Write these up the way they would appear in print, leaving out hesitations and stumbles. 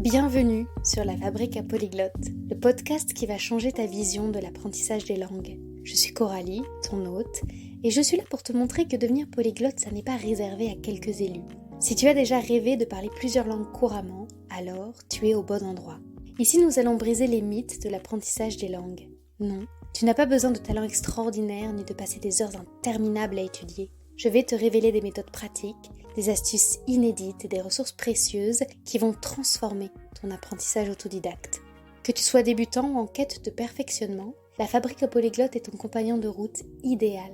Bienvenue sur La Fabrique à Polyglotte, le podcast qui va changer ta vision de l'apprentissage des langues. Je suis Coralie, ton hôte, et je suis là pour te montrer que devenir polyglotte, ça n'est pas réservé à quelques élus. Si tu as déjà rêvé de parler plusieurs langues couramment, alors tu es au bon endroit. Ici, nous allons briser les mythes de l'apprentissage des langues. Non, tu n'as pas besoin de talent extraordinaire ni de passer des heures interminables à étudier. Je vais te révéler des méthodes pratiques, des astuces inédites et des ressources précieuses qui vont transformer ton apprentissage autodidacte. Que tu sois débutant ou en quête de perfectionnement, la Fabrique à Polyglotte est ton compagnon de route idéal.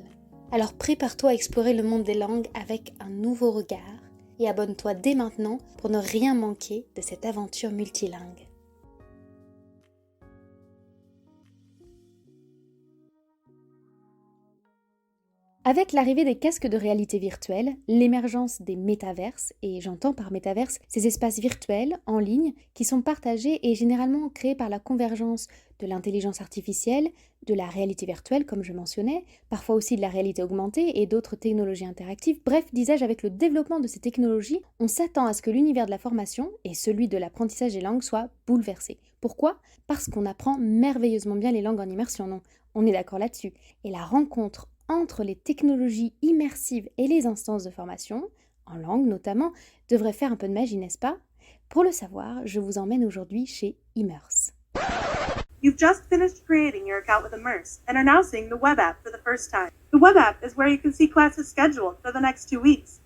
Alors prépare-toi à explorer le monde des langues avec un nouveau regard et abonne-toi dès maintenant pour ne rien manquer de cette aventure multilingue. Avec l'arrivée des casques de réalité virtuelle, l'émergence des métaverses, et j'entends par métaverse ces espaces virtuels en ligne qui sont partagés et généralement créés par la convergence de l'intelligence artificielle, de la réalité virtuelle comme je mentionnais, parfois aussi de la réalité augmentée et d'autres technologies interactives. Bref, disais-je, avec le développement de ces technologies, on s'attend à ce que l'univers de la formation et celui de l'apprentissage des langues soient bouleversés. Pourquoi ? Parce qu'on apprend merveilleusement bien les langues en immersion, non ? On est d'accord là-dessus. Et la rencontre entre les technologies immersives et les instances de formation, en langue notamment, devrait faire un peu de magie, n'est-ce pas ? Pour le savoir, je vous emmène aujourd'hui chez Immerse. You've just finished creating your account with Immerse and are now seeing the web app for the first time. The web app is where you can see classes scheduled for the next 2 weeks.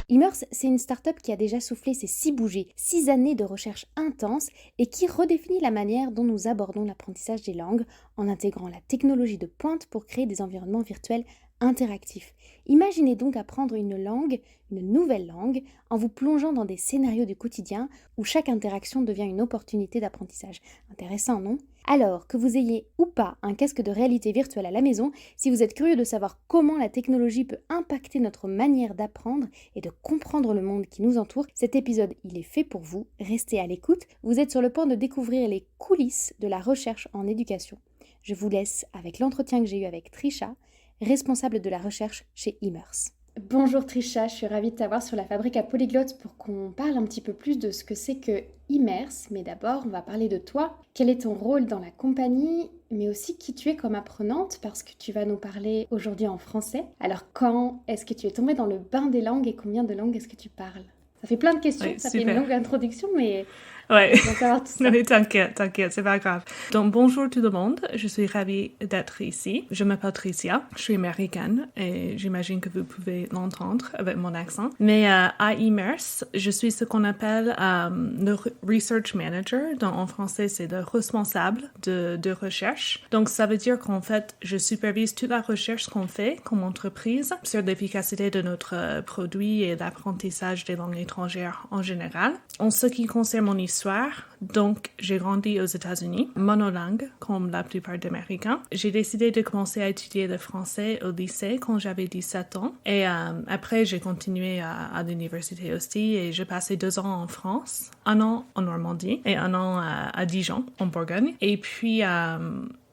Immerse, c'est une start-up qui a déjà soufflé ses 6 bougies, 6 années de recherche intense et qui redéfinit la manière dont nous abordons l'apprentissage des langues en intégrant la technologie de pointe pour créer des environnements virtuels interactifs. Imaginez donc apprendre une langue, une nouvelle langue, en vous plongeant dans des scénarios du quotidien où chaque interaction devient une opportunité d'apprentissage. Intéressant, non ? Alors, que vous ayez ou pas un casque de réalité virtuelle à la maison, si vous êtes curieux de savoir comment la technologie peut impacter notre manière d'apprendre et de comprendre le monde qui nous entoure, cet épisode, il est fait pour vous. Restez à l'écoute, vous êtes sur le point de découvrir les coulisses de la recherche en éducation. Je vous laisse avec l'entretien que j'ai eu avec Trisha, responsable de la recherche chez Immerse. Bonjour Trisha, je suis ravie de t'avoir sur la Fabrique à Polyglotte pour qu'on parle un petit peu plus de ce que c'est que Immerse. Mais d'abord, on va parler de toi. Quel est ton rôle dans la compagnie, mais aussi qui tu es comme apprenante, parce que tu vas nous parler aujourd'hui en français. Alors quand est-ce que tu es tombée dans le bain des langues et combien de langues est-ce que tu parles ? Ça fait plein de questions, Oui, ça super. fait une longue introduction, mais Ouais. on va savoir tout ça. Non, mais t'inquiète, c'est pas grave. Donc, bonjour tout le monde. Je suis ravie d'être ici. Je m'appelle Tricia. Je suis américaine et j'imagine que vous pouvez l'entendre avec mon accent. Mais à Immerse, je suis ce qu'on appelle le research manager. Donc, en français, c'est le responsable de recherche. Donc, ça veut dire qu'en fait, je supervise toute la recherche qu'on fait comme entreprise sur l'efficacité de notre produit et l'apprentissage des langues étrangères en général. En ce qui concerne mon histoire, donc j'ai grandi aux États-Unis, monolingue comme la plupart des Américains. J'ai décidé de commencer à étudier le français au lycée quand j'avais 17 ans et après j'ai continué à l'université aussi et j'ai passé 2 ans en France, 1 an en Normandie et 1 an à Dijon en Bourgogne. Et puis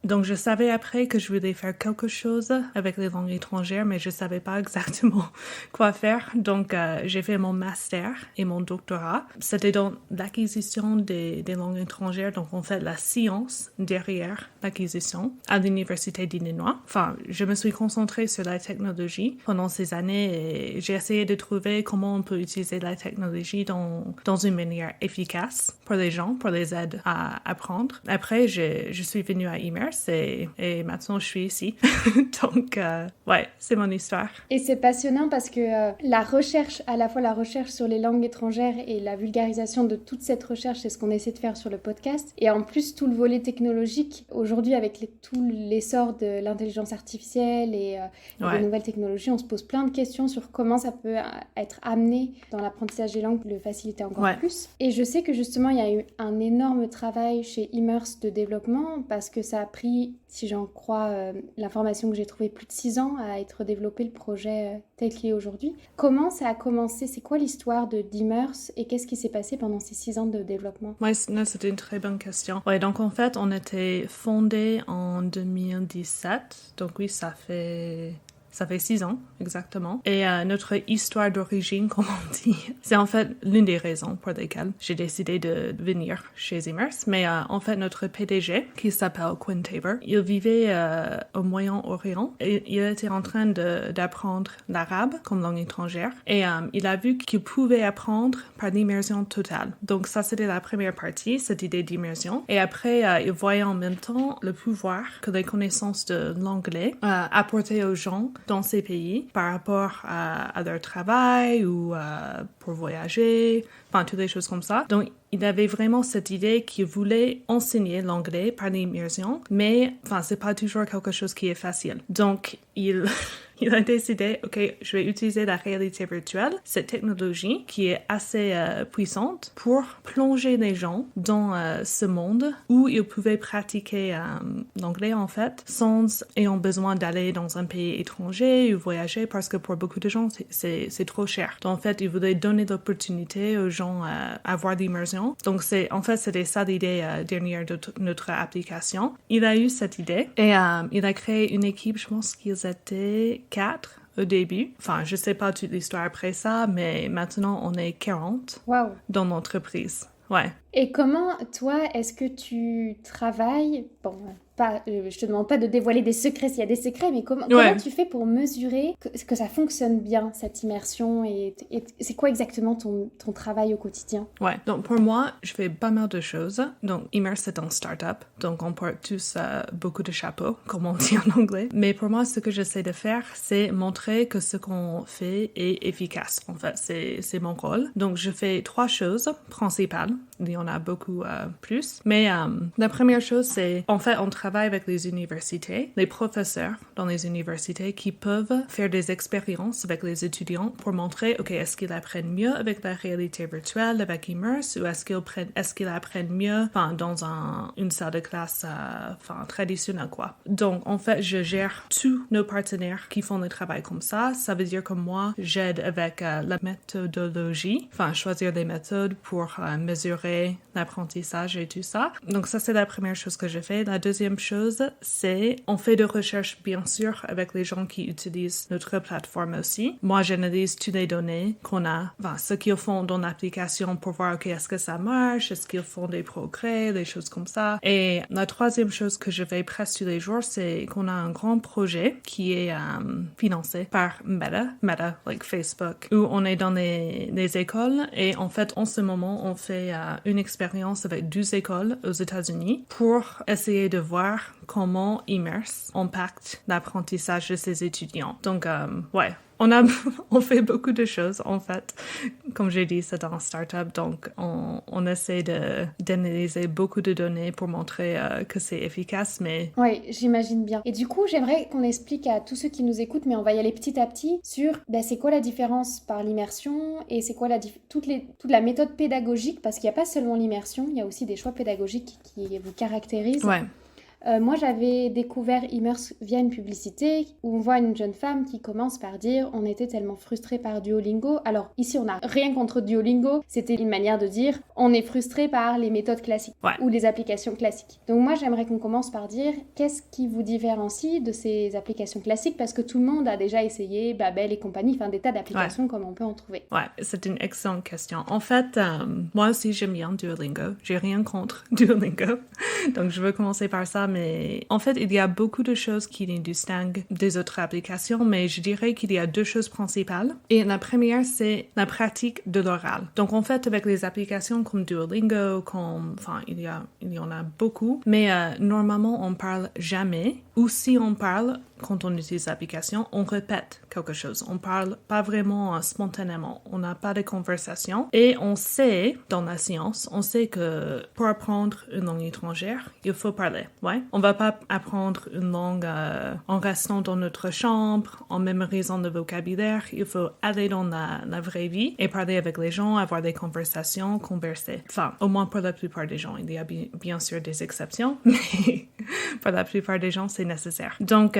donc, je savais après que je voulais faire quelque chose avec les langues étrangères, mais je savais pas exactement quoi faire. Donc, j'ai fait mon master et mon doctorat. C'était dans l'acquisition des langues étrangères, donc en fait la science derrière l'acquisition à l'université d'Illinois. Enfin, je me suis concentrée sur la technologie pendant ces années et j'ai essayé de trouver comment on peut utiliser la technologie dans une manière efficace pour les gens, pour les aider à apprendre. Après, je suis venue à Immerse et maintenant je suis ici. Donc, ouais, c'est mon histoire. Et c'est passionnant parce que la recherche, à la fois la recherche sur les langues étrangères et la vulgarisation de toute cette recherche, c'est ce qu'on essaie de faire sur le podcast. Et en plus, tout le volet technologique, aujourd'hui avec tout l'essor de l'intelligence artificielle et des nouvelles technologies, on se pose plein de questions sur comment ça peut être amené dans l'apprentissage des langues, le faciliter encore plus. Et je sais que justement, il y a eu un énorme travail chez Immerse de développement parce que ça a pris, si j'en crois l'information que j'ai trouvée, plus de 6 ans à être développé le projet tel qu'il est aujourd'hui. Comment ça a commencé ? C'est quoi l'histoire d'Immerse et qu'est-ce qui s'est passé pendant ces 6 ans de développement ? Ouais, c'était une très bonne question. Ouais, donc en fait, on était fondé en 2017. Donc oui, ça fait Ça fait 6 ans, exactement. Et notre histoire d'origine, comme on dit, c'est en fait l'une des raisons pour lesquelles j'ai décidé de venir chez Immers. Mais en fait, notre PDG, qui s'appelle Quinn Tabor, il vivait au Moyen-Orient et il était en train d'apprendre l'arabe comme langue étrangère. Et il a vu qu'il pouvait apprendre par l'immersion totale. Donc ça, c'était la première partie, cette idée d'immersion. Et après, il voyait en même temps le pouvoir que les connaissances de l'anglais apportaient aux gens dans ces pays par rapport à leur travail ou pour voyager, enfin toutes les choses comme ça. Donc il avait vraiment cette idée qu'il voulait enseigner l'anglais par l'immersion, mais enfin c'est pas toujours quelque chose qui est facile. Donc il a décidé, OK, je vais utiliser la réalité virtuelle, cette technologie qui est assez puissante pour plonger les gens dans ce monde où ils pouvaient pratiquer l'anglais en fait sans ayant besoin d'aller dans un pays étranger ou voyager parce que pour beaucoup de gens c'est trop cher. Donc en fait, il voulait donner l'opportunité aux gens à avoir l'immersion. Donc c'était ça l'idée dernière de notre application. Il a eu cette idée et il a créé une équipe, je pense qu'ils étaient 4 au début. Enfin, je sais pas toute l'histoire après ça, mais maintenant, on est 40 Wow. dans l'entreprise. Ouais. Et comment, toi, est-ce que tu travailles? Bon, je te demande pas de dévoiler des secrets s'il y a des secrets, mais comment tu fais pour mesurer que ça fonctionne bien, cette immersion, et c'est quoi exactement ton travail au quotidien? Ouais, donc pour moi, je fais pas mal de choses. Donc, Immers, c'est un start-up, donc on porte tous beaucoup de chapeaux, comme on dit en anglais. Mais pour moi, ce que j'essaie de faire, c'est montrer que ce qu'on fait est efficace. En fait, c'est mon rôle. Donc, je fais 3 choses principales. Il y en a beaucoup plus. Mais la première chose, c'est, en fait, on travaille avec les universités, les professeurs dans les universités qui peuvent faire des expériences avec les étudiants pour montrer, OK, est-ce qu'ils apprennent mieux avec la réalité virtuelle, avec Immers, ou est-ce qu'ils apprennent mieux dans une salle de classe traditionnelle, quoi. Donc, en fait, je gère tous nos partenaires qui font le travail comme ça. Ça veut dire que moi, j'aide avec la méthodologie, choisir des méthodes pour mesurer l'apprentissage et tout ça. Donc ça, c'est la première chose que je fais. La deuxième chose, c'est on fait de recherche, bien sûr, avec les gens qui utilisent notre plateforme aussi. Moi, j'analyse toutes les données qu'on a, ce qu'ils font dans l'application pour voir, OK, est-ce que ça marche? Est-ce qu'ils font des progrès? Des choses comme ça. Et la troisième chose que je fais presque tous les jours, c'est qu'on a un grand projet qui est financé par Meta, like Facebook, où on est dans les écoles et en fait, en ce moment, on fait une expérience avec 12 écoles aux États-Unis pour essayer de voir comment Immers impacte l'apprentissage de ses étudiants. Donc, ouais. On fait beaucoup de choses, en fait. Comme j'ai dit, c'est un start-up, donc on essaie d'analyser beaucoup de données pour montrer que c'est efficace, mais... Oui, j'imagine bien. Et du coup, j'aimerais qu'on explique à tous ceux qui nous écoutent, mais on va y aller petit à petit, sur c'est quoi la différence par l'immersion et c'est quoi toute la méthode pédagogique, parce qu'il n'y a pas seulement l'immersion, il y a aussi des choix pédagogiques qui vous caractérisent. Ouais. Moi, j'avais découvert Immers via une publicité où on voit une jeune femme qui commence par dire « On était tellement frustrés par Duolingo ». Alors, ici, on n'a rien contre Duolingo. C'était une manière de dire « On est frustrés par les méthodes classiques ou les applications classiques ». Donc moi, j'aimerais qu'on commence par dire « Qu'est-ce qui vous différencie de ces applications classiques ?» Parce que tout le monde a déjà essayé Babel et compagnie, des tas d'applications comme on peut en trouver. Ouais, c'est une excellente question. En fait, moi aussi, j'aime bien Duolingo. J'ai rien contre Duolingo. Donc, je veux commencer par ça. Mais en fait, il y a beaucoup de choses qui les distinguent des autres applications, mais je dirais qu'il y a 2 choses principales. Et la première, c'est la pratique de l'oral. Donc, en fait, avec les applications comme Duolingo, il y en a beaucoup, mais normalement, on parle jamais, ou si on parle, quand on utilise l'application, on répète quelque chose. On parle pas vraiment spontanément. On n'a pas de conversation. Et on sait, dans la science, on sait que pour apprendre une langue étrangère, il faut parler. Ouais. On va pas apprendre une langue en restant dans notre chambre, en mémorisant le vocabulaire. Il faut aller dans la vraie vie et parler avec les gens, avoir des conversations, converser. Au moins pour la plupart des gens. Il y a bien sûr des exceptions, mais pour la plupart des gens, c'est nécessaire. Donc,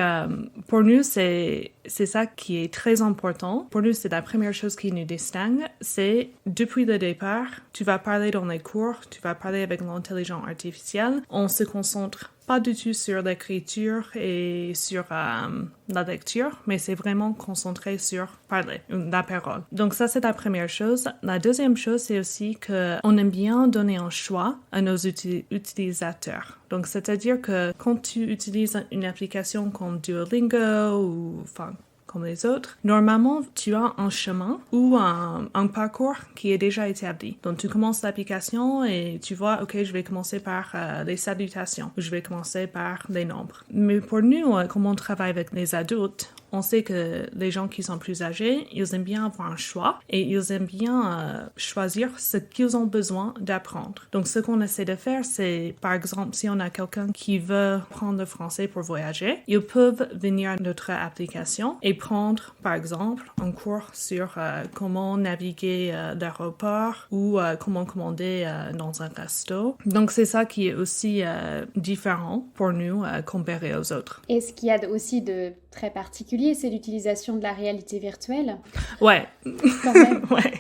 pour nous, c'est ça qui est très important. Pour nous, c'est la première chose qui nous distingue. C'est, depuis le départ, tu vas parler dans les cours, tu vas parler avec l'intelligence artificielle. On se concentre pas du tout sur l'écriture et sur la lecture, mais c'est vraiment concentré sur parler, la parole. Donc ça, c'est la première chose. La deuxième chose, c'est aussi qu'on aime bien donner un choix à nos utilisateurs. Donc, c'est-à-dire que quand tu utilises une application comme Duolingo ou comme les autres, normalement, tu as un chemin ou un parcours qui est déjà établi. Donc, tu commences l'application et tu vois, OK, je vais commencer par les salutations, ou je vais commencer par les nombres. Mais pour nous, comme on travaille avec les adultes, on sait que les gens qui sont plus âgés, ils aiment bien avoir un choix et ils aiment bien choisir ce qu'ils ont besoin d'apprendre. Donc, ce qu'on essaie de faire, c'est, par exemple, si on a quelqu'un qui veut apprendre le français pour voyager, ils peuvent venir à notre application et prendre, par exemple, un cours sur comment naviguer l'aéroport ou comment commander dans un resto. Donc, c'est ça qui est aussi différent pour nous comparé aux autres. Et ce qu'il y a aussi de très particulier, c'est l'utilisation de la réalité virtuelle. Ouais. Quand même. Ouais.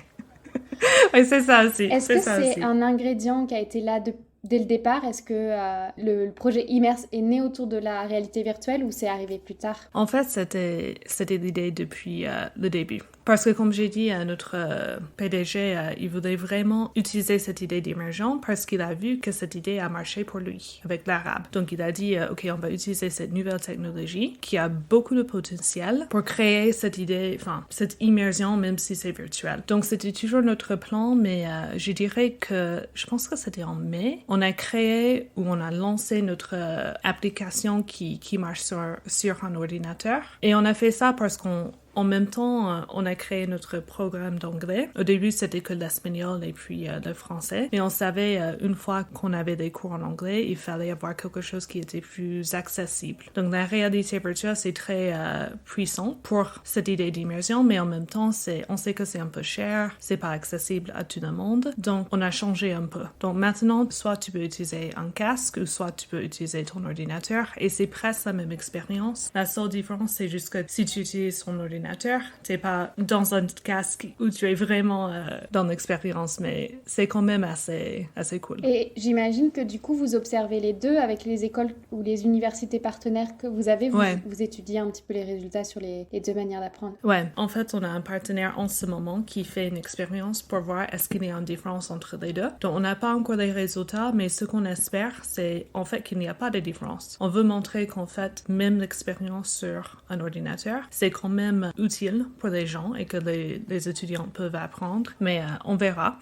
Ouais, c'est ça aussi. Est-ce que c'est un ingrédient qui a été là dès le départ? Est-ce que le projet Immerse est né autour de la réalité virtuelle ou c'est arrivé plus tard? En fait, c'était l'idée depuis le début. Parce que, comme j'ai dit, notre PDG, il voulait vraiment utiliser cette idée d'immersion parce qu'il a vu que cette idée a marché pour lui avec l'arabe. Donc, il a dit, OK, on va utiliser cette nouvelle technologie qui a beaucoup de potentiel pour créer cette idée, cette immersion, même si c'est virtuel. Donc, c'était toujours notre plan, mais je dirais que, je pense que c'était en mai, on a créé ou on a lancé notre application qui marche sur un ordinateur. Et on a fait ça parce qu'en même temps, on a créé notre programme d'anglais. Au début, c'était que l'espagnol et puis le français. Mais on savait, une fois qu'on avait des cours en anglais, il fallait avoir quelque chose qui était plus accessible. Donc, la réalité virtuelle, c'est très puissant pour cette idée d'immersion, mais en même temps, on sait que c'est un peu cher, c'est pas accessible à tout le monde. Donc, on a changé un peu. Donc, maintenant, soit tu peux utiliser un casque, ou soit tu peux utiliser ton ordinateur, et c'est presque la même expérience. La seule différence, c'est juste que si tu utilises ton ordinateur, t'es pas dans un casque où tu es vraiment dans l'expérience, mais c'est quand même assez cool. Et j'imagine que du coup, vous observez les deux avec les écoles ou les universités partenaires que vous avez. Vous étudiez un petit peu les résultats sur les deux manières d'apprendre. Ouais, en fait, on a un partenaire en ce moment qui fait une expérience pour voir est-ce qu'il y a une différence entre les deux. Donc, on n'a pas encore les résultats, mais ce qu'on espère, c'est en fait qu'il n'y a pas de différence. On veut montrer qu'en fait, même l'expérience sur un ordinateur, c'est quand même utile pour les gens et que les étudiants peuvent apprendre, mais on verra.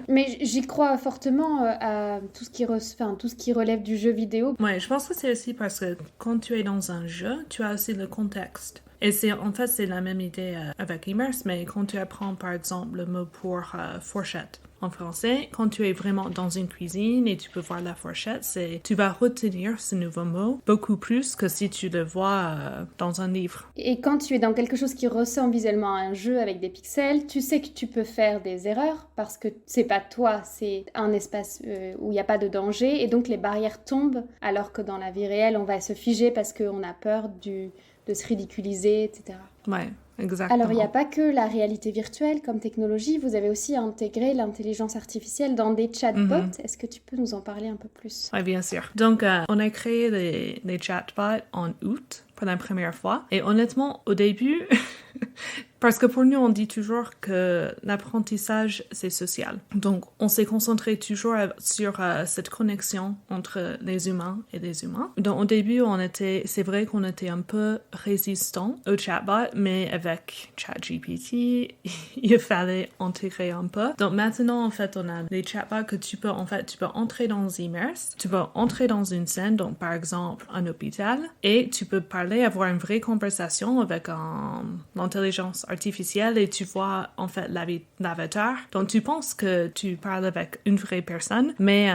Mais j'y crois fortement à tout ce qui relève du jeu vidéo. Ouais, je pense que c'est aussi parce que quand tu es dans un jeu, tu as aussi le contexte. Et en fait, c'est la même idée avec Immerse, mais quand tu apprends, par exemple, le mot pour fourchette en français, quand tu es vraiment dans une cuisine et tu peux voir la fourchette, tu vas retenir ce nouveau mot beaucoup plus que si tu le vois dans un livre. Et quand tu es dans quelque chose qui ressemble visuellement à un jeu avec des pixels, tu sais que tu peux faire des erreurs parce que c'est pas toi, c'est un espace où il n'y a pas de danger et donc les barrières tombent alors que dans la vie réelle, on va se figer parce qu'on a peur de se ridiculiser, etc. Ouais, exactement. Alors, il n'y a pas que la réalité virtuelle comme technologie, vous avez aussi intégré l'intelligence artificielle dans des chatbots. Est-ce que tu peux nous en parler un peu plus? Oui, bien sûr. Donc, on a créé les chatbots en août pour la première fois. Et honnêtement, au début, parce que pour nous, on dit toujours que l'apprentissage, c'est social. Donc, on s'est concentré toujours sur cette connexion entre les humains et les humains. Donc, au début, c'est vrai qu'on était un peu résistant au chatbot, mais avec ChatGPT, il fallait intégrer un peu. Donc, maintenant, en fait, on a les chatbots que tu peux entrer dans Immerse, tu peux entrer dans une scène, donc par exemple, un hôpital, et tu peux avoir une vraie conversation avec l'intelligence artificielle et tu vois en fait l'avatar. Donc tu penses que tu parles avec une vraie personne, mais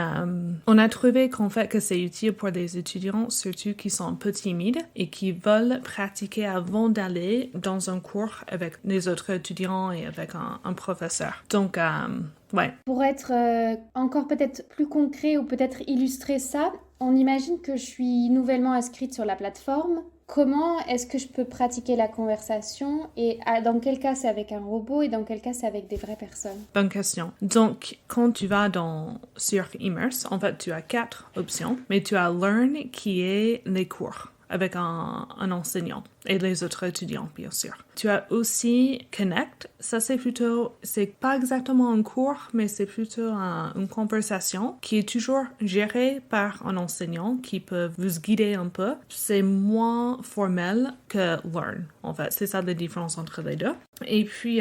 on a trouvé qu'en fait que c'est utile pour des étudiants surtout qui sont un peu timides et qui veulent pratiquer avant d'aller dans un cours avec les autres étudiants et avec un professeur. Donc ouais. Pour être encore peut-être plus concret ou peut-être illustrer ça, on imagine que je suis nouvellement inscrite sur la plateforme. comment est-ce que je peux pratiquer la conversation et dans quel cas c'est avec un robot et dans quel cas c'est avec des vraies personnes? Bonne question. Donc, quand tu vas sur Immerse, en fait, tu as 4 options, mais tu as Learn qui est les cours avec un enseignant et les autres étudiants, bien sûr. Tu as aussi Connect. Ça, c'est pas exactement un cours, mais c'est plutôt une conversation qui est toujours gérée par un enseignant qui peut vous guider un peu. C'est moins formel que Learn, en fait. C'est ça la différence entre les deux. Et puis,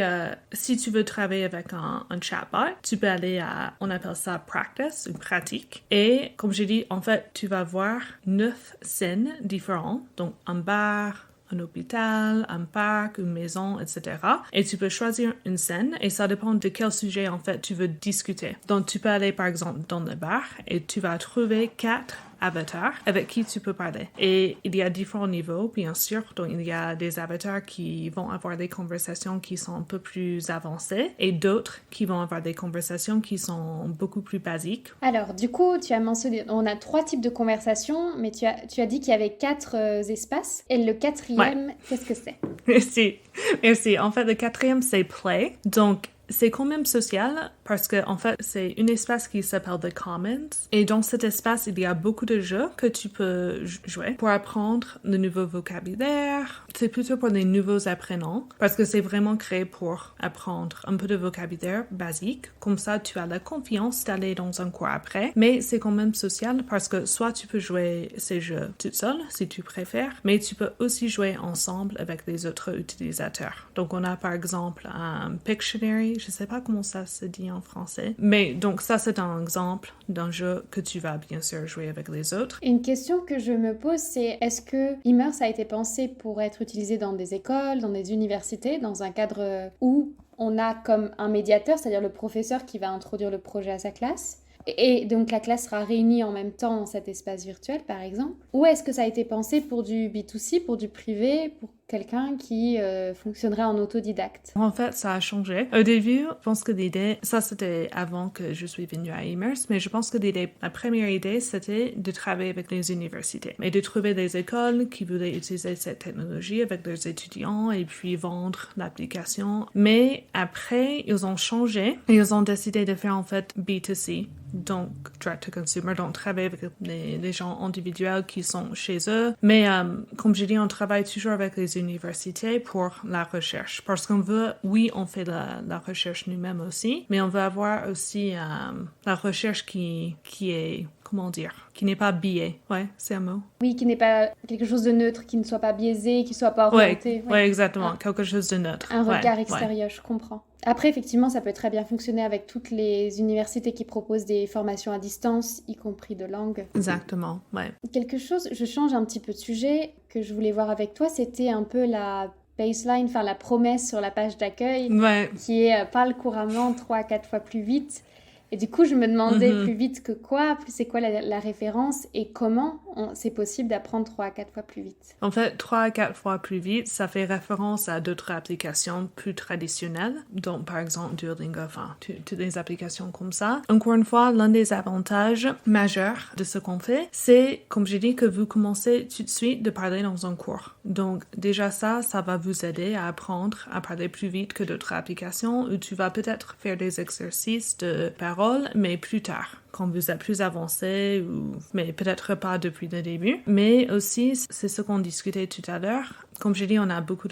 si tu veux travailler avec un chatbot, tu peux aller on appelle ça Practice, une pratique. Et comme j'ai dit, en fait, tu vas voir 9 scènes différentes. Donc, un bar, un hôpital, un parc, une maison, etc. Et tu peux choisir une scène et ça dépend de quel sujet, en fait, tu veux discuter. Donc, tu peux aller, par exemple, dans le bar et tu vas trouver 4 avatars avec qui tu peux parler. Et il y a différents niveaux, bien sûr. Donc, il y a des avatars qui vont avoir des conversations qui sont un peu plus avancées et d'autres qui vont avoir des conversations qui sont beaucoup plus basiques. Alors, du coup, tu as mentionné, on a 3 types de conversations, mais tu as dit qu'il y avait 4 espaces. Et le 4e, qu'est-ce que c'est? Merci. En fait, le 4e, c'est Play. Donc, c'est quand même social parce que, en fait, c'est un espace qui s'appelle The Commons. Et dans cet espace, il y a beaucoup de jeux que tu peux jouer pour apprendre le nouveau vocabulaire. C'est plutôt pour les nouveaux apprenants parce que c'est vraiment créé pour apprendre un peu de vocabulaire basique. Comme ça, tu as la confiance d'aller dans un cours après. Mais c'est quand même social parce que soit tu peux jouer ces jeux toute seule, si tu préfères, mais tu peux aussi jouer ensemble avec les autres utilisateurs. Donc, on a par exemple un Pictionary. Je sais pas comment ça se dit en français. Mais donc ça, c'est un exemple d'un jeu que tu vas bien sûr jouer avec les autres. Une question que je me pose, c'est est-ce que Immerse a été pensé pour être utilisé dans des écoles, dans des universités, dans un cadre où on a comme un médiateur, c'est-à-dire le professeur qui va introduire le projet à sa classe et donc la classe sera réunie en même temps dans cet espace virtuel, par exemple? Ou est-ce que ça a été pensé pour du B2C, pour du privé, pour quelqu'un qui fonctionnerait en autodidacte? En fait, ça a changé. Au début, je pense que l'idée, ça c'était avant que je suis venue à Immerse, mais je pense que la première idée, c'était de travailler avec les universités et de trouver des écoles qui voulaient utiliser cette technologie avec leurs étudiants et puis vendre l'application. Mais après, ils ont changé et ils ont décidé de faire en fait B2C. Donc, direct to consumer, donc travailler avec les gens individuels qui sont chez eux. Mais comme j'ai dit, on travaille toujours avec les universités pour la recherche. Parce qu'on veut, oui, on fait la recherche nous-mêmes aussi, mais on veut avoir aussi la recherche qui est, comment dire, qui n'est pas biaisée. Ouais, c'est un mot. Oui, qui n'est pas quelque chose de neutre, qui ne soit pas biaisé, qui ne soit pas orienté. Ouais, exactement, quelque chose de neutre. Un regard extérieur, je comprends. Après, effectivement, ça peut très bien fonctionner avec toutes les universités qui proposent des formations à distance, y compris de langue. Exactement, ouais. Quelque chose, je change un petit peu de sujet, que je voulais voir avec toi, c'était un peu la baseline, enfin la promesse sur la page d'accueil, qui est parle couramment 3 à 4 fois plus vite. Et du coup, je me demandais plus vite que quoi, c'est quoi la référence et comment c'est possible d'apprendre 3 à 4 fois plus vite. En fait, 3 à 4 fois plus vite, ça fait référence à d'autres applications plus traditionnelles, donc par exemple Duolingo, enfin, toutes les applications comme ça. Encore une fois, l'un des avantages majeurs de ce qu'on fait, c'est, comme j'ai dit, que vous commencez tout de suite de parler dans un cours. Donc déjà ça va vous aider à apprendre à parler plus vite que d'autres applications où tu vas peut-être faire des exercices de parole, mais plus tard, quand vous êtes plus avancé, mais peut-être pas depuis le début. Mais aussi, c'est ce qu'on discutait tout à l'heure. Comme j'ai dit, on a beaucoup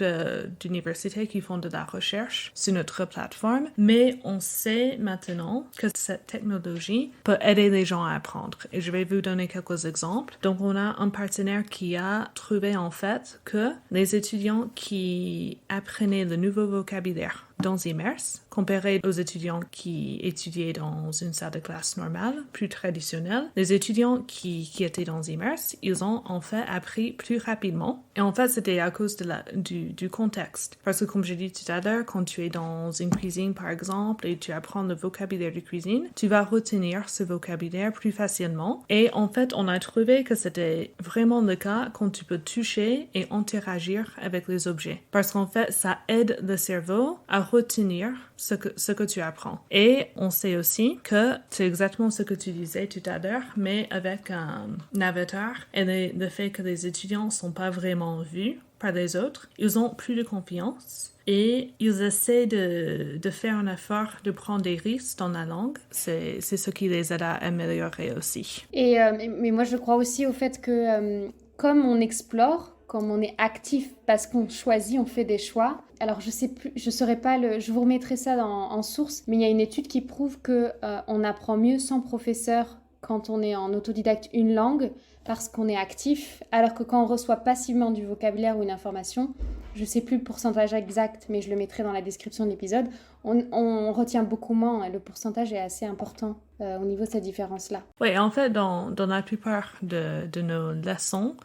d'universités qui font de la recherche sur notre plateforme, mais on sait maintenant que cette technologie peut aider les gens à apprendre. Et je vais vous donner quelques exemples. Donc, on a un partenaire qui a trouvé en fait que les étudiants qui apprenaient le nouveau vocabulaire dans Immerse, comparé aux étudiants qui étudiaient dans une salle de classe normale, plus traditionnelle, les étudiants qui étaient dans Immerse, ils ont en fait appris plus rapidement. Et en fait, c'était à cause du contexte. Parce que comme j'ai dit tout à l'heure, quand tu es dans une cuisine, par exemple, et tu apprends le vocabulaire de cuisine, tu vas retenir ce vocabulaire plus facilement. Et en fait, on a trouvé que c'était vraiment le cas quand tu peux toucher et interagir avec les objets. Parce qu'en fait, ça aide le cerveau à retenir ce que tu apprends. Et on sait aussi que c'est exactement ce que tu disais tout à l'heure, mais avec un avatar et le fait que les étudiants ne sont pas vraiment vus par les autres, ils ont plus de confiance. Et ils essaient de faire un effort de prendre des risques dans la langue. C'est ce qui les aide à améliorer aussi. Mais moi, je crois aussi au fait que comme on explore, comme on est actif parce qu'on choisit, on fait des choix. Alors, je sais plus, je saurais pas je vous remettrai ça en source, mais il y a une étude qui prouve que on apprend mieux sans professeur quand on est en autodidacte une langue parce qu'on est actif, alors que quand on reçoit passivement du vocabulaire ou une information, je ne sais plus le pourcentage exact, mais je le mettrai dans la description de l'épisode, on retient beaucoup moins, et le pourcentage est assez important au niveau de cette différence-là. Oui, en fait, dans la plupart de nos leçons,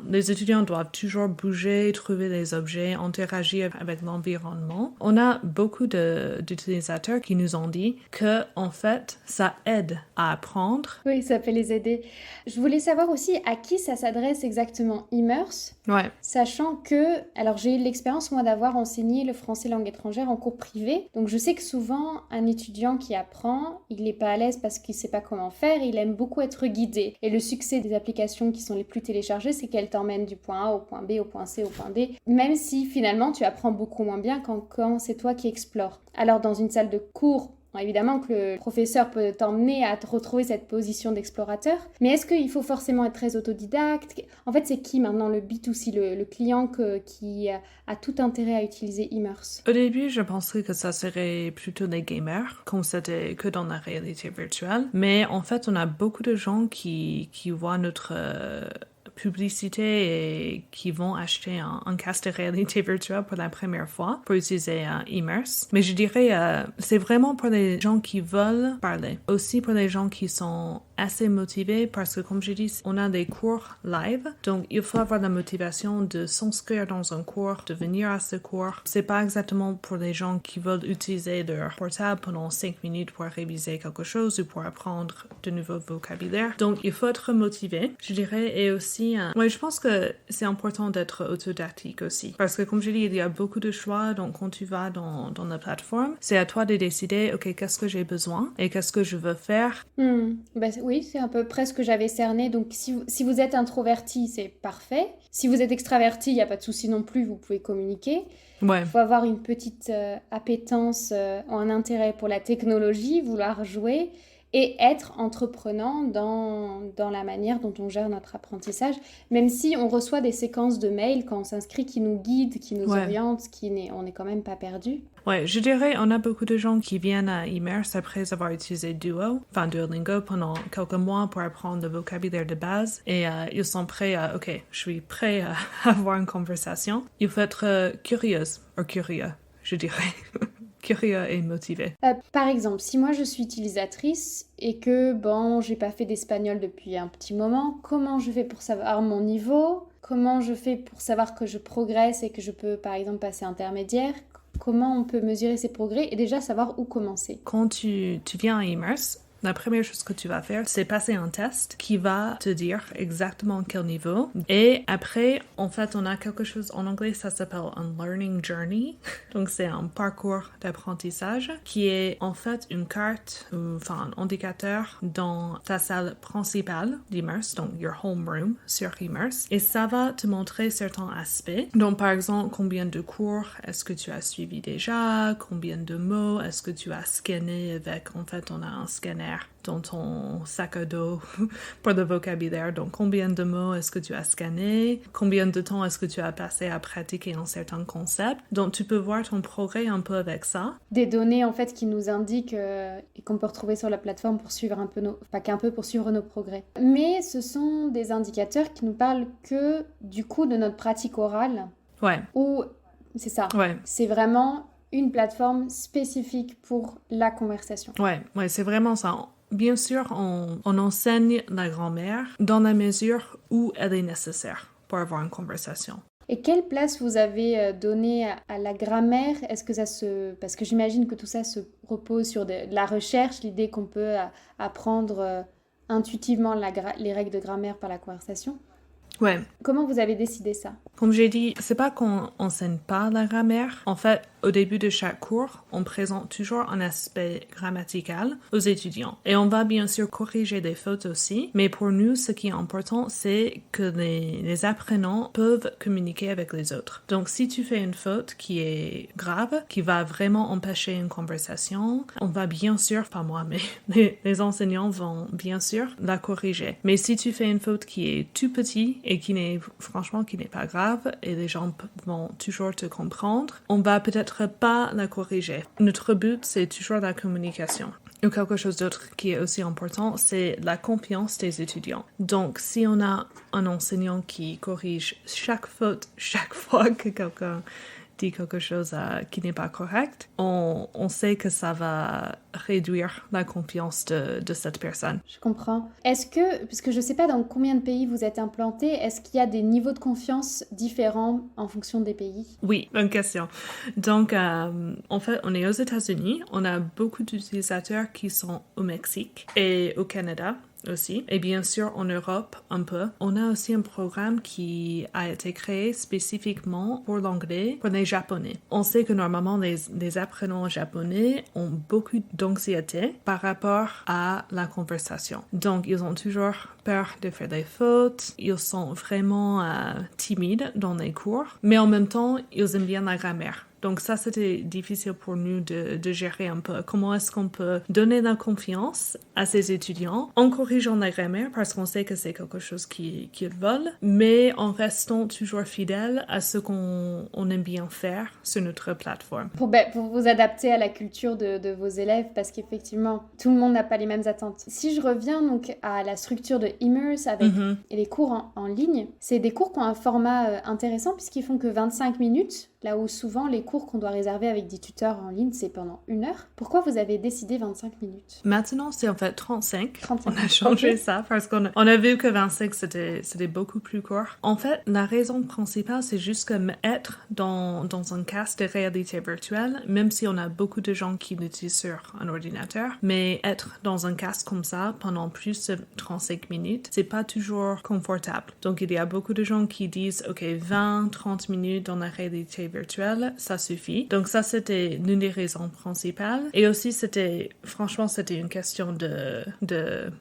les étudiants doivent toujours bouger, trouver des objets, interagir avec l'environnement. On a beaucoup d'utilisateurs qui nous ont dit que, en fait, ça aide à apprendre. Oui, ça peut les aider. Je voulais savoir aussi à qui ça s'adresse exactement Immerse, Ouais. sachant que, alors j'ai eu l'expérience moi d'avoir enseigné le français langue étrangère en cours privé, donc je sais que souvent un étudiant qui apprend, il n'est pas à l'aise parce qu'il ne sait pas comment faire, il aime beaucoup être guidé. Et le succès des applications qui sont les plus téléchargées, c'est qu'elles t'emmènent du point A au point B, au point C, au point D, même si finalement tu apprends beaucoup moins bien quand c'est toi qui explores. Alors dans une salle de cours, évidemment que le professeur peut t'emmener à te retrouver cette position d'explorateur, mais est-ce qu'il faut forcément être très autodidacte? En fait, c'est qui maintenant le B2C, le client qui a tout intérêt à utiliser Immerse? Au début, je pensais que ça serait plutôt les gamers, comme c'était que dans la réalité virtuelle. Mais en fait, on a beaucoup de gens qui voient notre publicité et qui vont acheter un casque de réalité virtuelle pour la première fois pour utiliser Immerse. Mais je dirais, c'est vraiment pour les gens qui veulent parler. Aussi pour les gens qui sont assez motivés parce que, comme je dis, on a des cours live. Donc, il faut avoir la motivation de s'inscrire dans un cours, de venir à ce cours. C'est pas exactement pour les gens qui veulent utiliser leur portable pendant 5 minutes pour réviser quelque chose ou pour apprendre de nouveaux vocabulaire. Donc, il faut être motivé, je dirais, et aussi, je pense que c'est important d'être autodidacte aussi. Parce que, comme je dis, il y a beaucoup de choix. Donc, quand tu vas dans la plateforme, c'est à toi de décider, OK, qu'est-ce que j'ai besoin et qu'est-ce que je veux faire. Oui, c'est à peu près ce que j'avais cerné. Donc, si vous êtes introverti, c'est parfait. Si vous êtes extraverti, il n'y a pas de souci non plus, vous pouvez communiquer. Ouais. Il faut avoir une petite appétence, un intérêt pour la technologie, vouloir jouer et être entreprenant dans la manière dont on gère notre apprentissage. Même si on reçoit des séquences de mails quand on s'inscrit qui nous guident, qui nous orientent, on n'est quand même pas perdu. Ouais, je dirais, on a beaucoup de gens qui viennent à Immerse après avoir utilisé Duolingo pendant quelques mois pour apprendre le vocabulaire de base et ils sont prêts OK, je suis prêt à avoir une conversation. Il faut être curieux, je dirais. Curieux et motivé. Par exemple, si moi je suis utilisatrice et que, j'ai pas fait d'espagnol depuis un petit moment, comment je fais pour savoir mon niveau? Comment je fais pour savoir que je progresse et que je peux, par exemple, passer intermédiaire? Comment on peut mesurer ses progrès et déjà savoir où commencer? Quand tu viens à Immerse, la première chose que tu vas faire, c'est passer un test qui va te dire exactement quel niveau. Et après, en fait, on a quelque chose, en anglais, ça s'appelle un learning journey. Donc, c'est un parcours d'apprentissage qui est en fait une carte, un indicateur dans ta salle principale d'Immerse, donc your homeroom sur Immerse. Et ça va te montrer certains aspects. Donc, par exemple, combien de cours est-ce que tu as suivi déjà? Combien de mots est-ce que tu as scanné avec, en fait, on a un scanner dans ton sac à dos pour le vocabulaire. Donc, combien de mots est-ce que tu as scanné? Combien de temps est-ce que tu as passé à pratiquer un certain concept? Donc, tu peux voir ton progrès un peu avec ça. Des données, en fait, qui nous indiquent et qu'on peut retrouver sur la plateforme pour suivre pour suivre nos progrès. Mais ce sont des indicateurs qui nous parlent que, du coup, de notre pratique orale. Ouais. Ou, c'est ça. Ouais. C'est vraiment une plateforme spécifique pour la conversation. Ouais, c'est vraiment ça. Bien sûr, on enseigne la grammaire dans la mesure où elle est nécessaire pour avoir une conversation. Et quelle place vous avez donnée à la grammaire? Est-ce que parce que j'imagine que tout ça se repose sur de la recherche, l'idée qu'on peut apprendre intuitivement les règles de grammaire par la conversation. Ouais. Comment vous avez décidé ça? Comme j'ai dit, c'est pas qu'on enseigne pas la grammaire. En fait, au début de chaque cours, on présente toujours un aspect grammatical aux étudiants. Et on va bien sûr corriger des fautes aussi. Mais pour nous, ce qui est important, c'est que les apprenants peuvent communiquer avec les autres. Donc, si tu fais une faute qui est grave, qui va vraiment empêcher une conversation, on va bien sûr, pas moi, mais les enseignants vont bien sûr la corriger. Mais si tu fais une faute qui est tout petite et qui n'est pas grave, et les gens vont toujours te comprendre, on va peut-être pas la corriger. Notre but, c'est toujours la communication. Ou quelque chose d'autre qui est aussi important, c'est la confiance des étudiants. Donc, si on a un enseignant qui corrige chaque faute, chaque fois que quelqu'un dit quelque chose qui n'est pas correct, on sait que ça va réduire la confiance de cette personne. Je comprends. Est-ce que, puisque je ne sais pas dans combien de pays vous êtes implanté, est-ce qu'il y a des niveaux de confiance différents en fonction des pays? Oui, bonne question. Donc, en fait, on est aux États-Unis. On a beaucoup d'utilisateurs qui sont au Mexique et au Canada aussi. Et bien sûr, en Europe, un peu. On a aussi un programme qui a été créé spécifiquement pour l'anglais, pour les Japonais. On sait que normalement, les apprenants japonais ont beaucoup d'anxiété par rapport à la conversation. Donc, ils ont toujours peur de faire des fautes. Ils sont vraiment timides dans les cours. Mais en même temps, ils aiment bien la grammaire. Donc ça, c'était difficile pour nous de gérer un peu. Comment est-ce qu'on peut donner la confiance à ces étudiants en corrigeant la grammaire parce qu'on sait que c'est quelque chose qu'ils veulent, mais en restant toujours fidèle à ce qu'on aime bien faire sur notre plateforme. Pour vous adapter à la culture de vos élèves, parce qu'effectivement, tout le monde n'a pas les mêmes attentes. Si je reviens donc à la structure de Immerse avec les cours en ligne, c'est des cours qui ont un format intéressant puisqu'ils font que 25 minutes. Là où souvent les cours qu'on doit réserver avec des tuteurs en ligne, c'est pendant 1 heure. Pourquoi vous avez décidé 25 minutes? Maintenant, c'est en fait 35. 35. On a changé ça parce qu'on a vu que 25, c'était beaucoup plus court. En fait, la raison principale, c'est juste que être dans un casque de réalité virtuelle, même si on a beaucoup de gens qui l'utilisent sur un ordinateur, mais être dans un casque comme ça pendant plus de 35 minutes, c'est pas toujours confortable. Donc, il y a beaucoup de gens qui disent, OK, 20-30 minutes dans la réalité virtuelle, ça suffit. Donc ça, c'était l'une des raisons principales. Et aussi, c'était une question de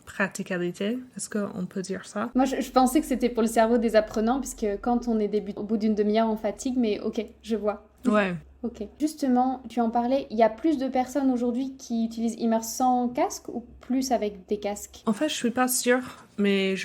praticalité. Est-ce qu'on peut dire ça? Moi, je pensais que c'était pour le cerveau des apprenants, puisque quand on est au bout d'une demi-heure, on fatigue, mais ok, je vois. Ouais. Ok. Justement, tu en parlais, il y a plus de personnes aujourd'hui qui utilisent Immerse sans casque ou plus avec des casques? En fait, je suis pas sûre, mais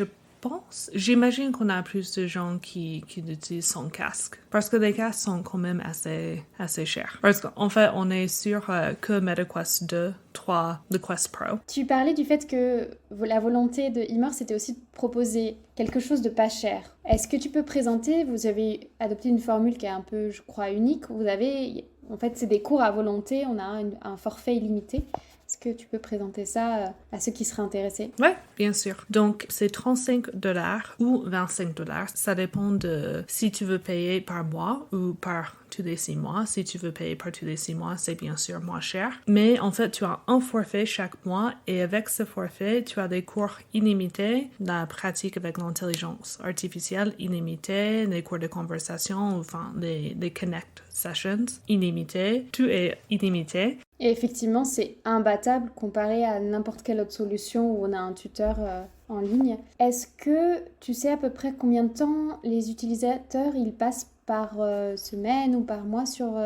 j'imagine qu'on a plus de gens qui l'utilisent sans casque. Parce que les casques sont quand même assez chers. Parce qu'en fait, on est sur que MetaQuest 2, 3, le Quest Pro. Tu parlais du fait que la volonté de Immerse, c'était aussi de proposer quelque chose de pas cher. Est-ce que tu peux présenter, vous avez adopté une formule qui est un peu, je crois, unique. En fait, c'est des cours à volonté, on a un forfait illimité. Est-ce que tu peux présenter ça à ceux qui seraient intéressés? Oui, bien sûr. Donc, c'est $35 ou $25. Ça dépend de si tu veux payer par mois ou par tous les 6 mois. Si tu veux payer par tous les 6 mois, c'est bien sûr moins cher. Mais en fait, tu as un forfait chaque mois et avec ce forfait, tu as des cours illimités, la pratique avec l'intelligence artificielle illimitée, les cours de conversation, enfin, les Connect Sessions illimités. Tout est illimité. Et effectivement, c'est imbattable comparé à n'importe quelle autre solution où on a un tuteur en ligne. Est-ce que tu sais à peu près combien de temps les utilisateurs ils passent par semaine ou par mois sur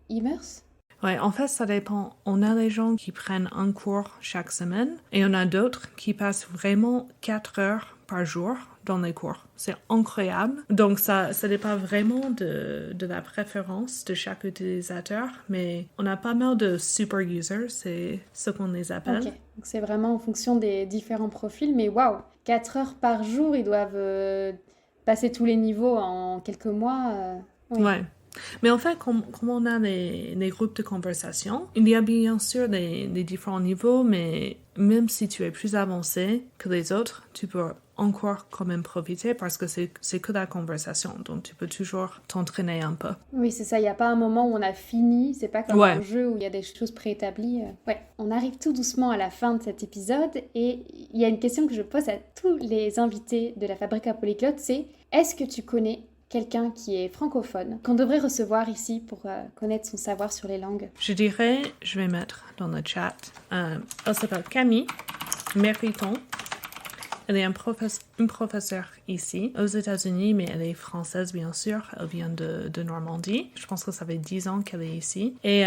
Immerse? Ouais, en fait, ça dépend. On a les gens qui prennent un cours chaque semaine et on a d'autres qui passent vraiment 4 heures par jour dans les cours. C'est incroyable. Donc, ça dépend vraiment de la préférence de chaque utilisateur, mais on a pas mal de super users, c'est ce qu'on les appelle. Ok, donc c'est vraiment en fonction des différents profils, mais waouh, 4 heures par jour, ils doivent passer tous les niveaux en quelques mois. Oui. Ouais. Mais en fait, comme on a les groupes de conversation, il y a bien sûr des différents niveaux, mais même si tu es plus avancé que les autres, tu peux encore quand même profiter parce que c'est que la conversation, donc tu peux toujours t'entraîner un peu. Oui, c'est ça, il n'y a pas un moment où on a fini, c'est pas comme un jeu où il y a des choses préétablies. Ouais, on arrive tout doucement à la fin de cet épisode et il y a une question que je pose à tous les invités de la Fabrique à Polyglotte, c'est est-ce que tu connais quelqu'un qui est francophone, qu'on devrait recevoir ici pour connaître son savoir sur les langues? Je dirais, je vais mettre dans le chat, elle s'appelle Camille Mériton. Elle est une professeure ici, aux États-Unis, mais elle est française, bien sûr. Elle vient de Normandie. Je pense que ça fait 10 ans qu'elle est ici. Et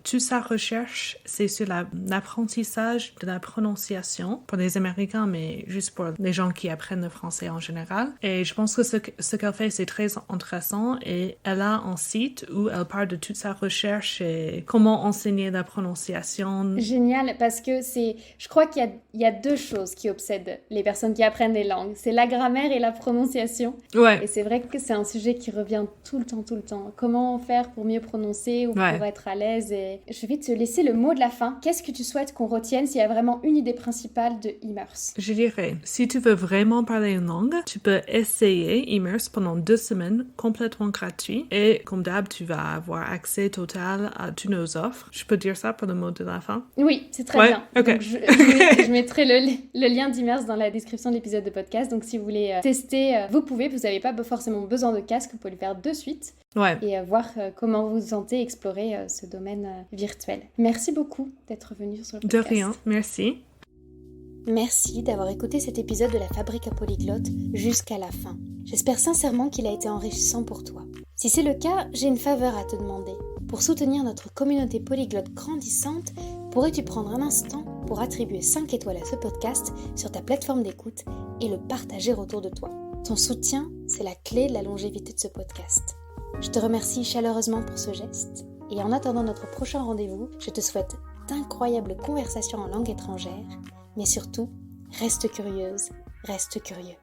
toute sa recherche, c'est sur l'apprentissage de la prononciation pour les Américains, mais juste pour les gens qui apprennent le français en général. Et je pense que ce qu'elle fait, c'est très intéressant. Et elle a un site où elle parle de toute sa recherche et comment enseigner la prononciation. Génial, parce que je crois qu'il y a deux choses qui obsèdent les personnes qui apprennent les langues. C'est la grammaire et la prononciation. Ouais. Et c'est vrai que c'est un sujet qui revient tout le temps. Comment faire pour mieux prononcer ou pour être à l'aise. Et je vais te laisser le mot de la fin. Qu'est-ce que tu souhaites qu'on retienne s'il y a vraiment une idée principale de Immerse? Je dirais, si tu veux vraiment parler une langue, tu peux essayer Immerse pendant 2 semaines, complètement gratuit. Et comme d'hab, tu vas avoir accès total à toutes nos offres. Je peux dire ça pour le mot de la fin? Oui, c'est très bien. Okay. Donc, je mettrai le lien d'Immerse dans la description de l'épisode de podcast. Donc si vous voulez tester, vous pouvez. Vous n'avez pas forcément besoin de casque. Vous pouvez le faire de suite. Ouais. Et voir comment vous vous sentez explorer ce domaine virtuel. Merci beaucoup d'être venu sur le podcast. De rien, merci. Merci d'avoir écouté cet épisode de la Fabrique à Polyglotte jusqu'à la fin. J'espère sincèrement qu'il a été enrichissant pour toi. Si c'est le cas, j'ai une faveur à te demander. Pour soutenir notre communauté polyglotte grandissante, pourrais-tu prendre un instant pour attribuer 5 étoiles à ce podcast sur ta plateforme d'écoute et le partager autour de toi? Ton soutien, c'est la clé de la longévité de ce podcast. Je te remercie chaleureusement pour ce geste et en attendant notre prochain rendez-vous, je te souhaite d'incroyables conversations en langue étrangère, mais surtout, reste curieuse, reste curieux.